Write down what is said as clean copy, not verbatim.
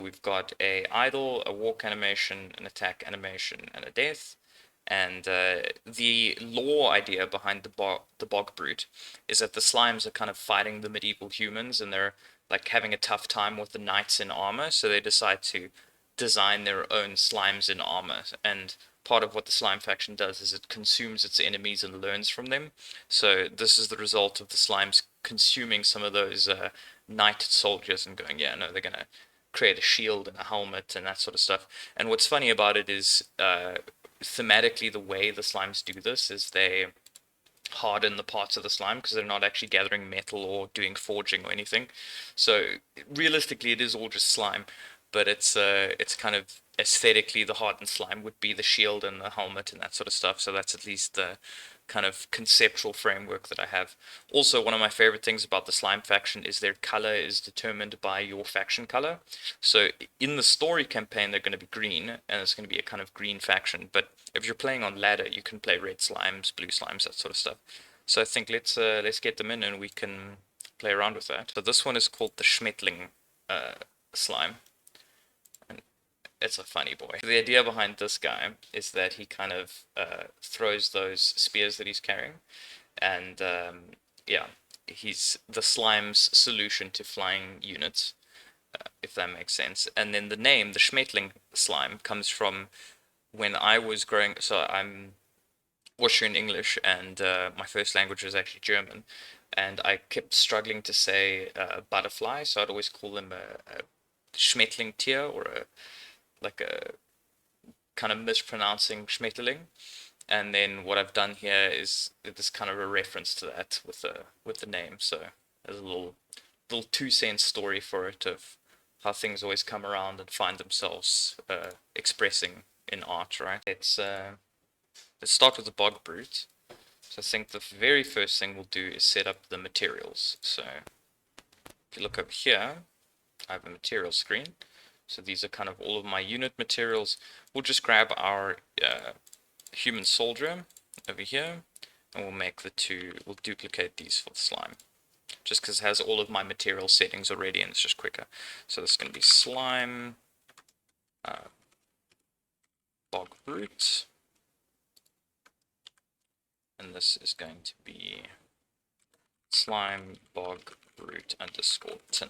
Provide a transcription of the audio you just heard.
we've got a idle, a walk animation, an attack animation, and a death. And the lore idea behind the Bog Brute is that the slimes are kind of fighting the medieval humans, and they're like having a tough time with the knights in armor, so they decide to design their own slimes in armor. And part of what the slime faction does is it consumes its enemies and learns from them. So this is the result of the slimes consuming some of those knight soldiers and going, yeah, no, they're gonna create a shield and a helmet and that sort of stuff. And what's funny about it is thematically the way the slimes do this is they harden the parts of the slime because they're not actually gathering metal or doing forging or anything. So realistically, it is all just slime, but it's kind of aesthetically the hardened slime would be the shield and the helmet and that sort of stuff. So that's at least the kind of conceptual framework that I have. Also, one of my favorite things about the slime faction is their color is determined by your faction color. So in the story campaign, they're going to be green, and it's going to be a kind of green faction. But if you're playing on ladder, you can play red slimes, blue slimes, that sort of stuff. So I think let's get them in and we can play around with that. So this one is called the Schmetterling Slime. It's a funny boy. The idea behind this guy is that he kind of throws those spears that he's carrying, and yeah, he's the slime's solution to flying units, if that makes sense. And then the name, the Schmetterling Slime, comes from when I was growing. So I'm Austrian English, and my first language was actually German, and I kept struggling to say butterfly, so I'd always call them a Schmetterling tier or a like a kind of mispronouncing Schmetterling. And then what I've done here is this kind of a reference to that with the name. So there's a little 2 cent story for it of how things always come around and find themselves expressing in art, right? Let's start with the Bog Brute. So I think the very first thing we'll do is set up the materials. So if you look over here, I have a material screen. So these are kind of all of my unit materials. We'll just grab our human soldier over here, and we'll make we'll duplicate these for the slime. Just because it has all of my material settings already, and it's just quicker. So this is going to be slime, Bog Brute, and this is going to be slime Bog Brute _tint.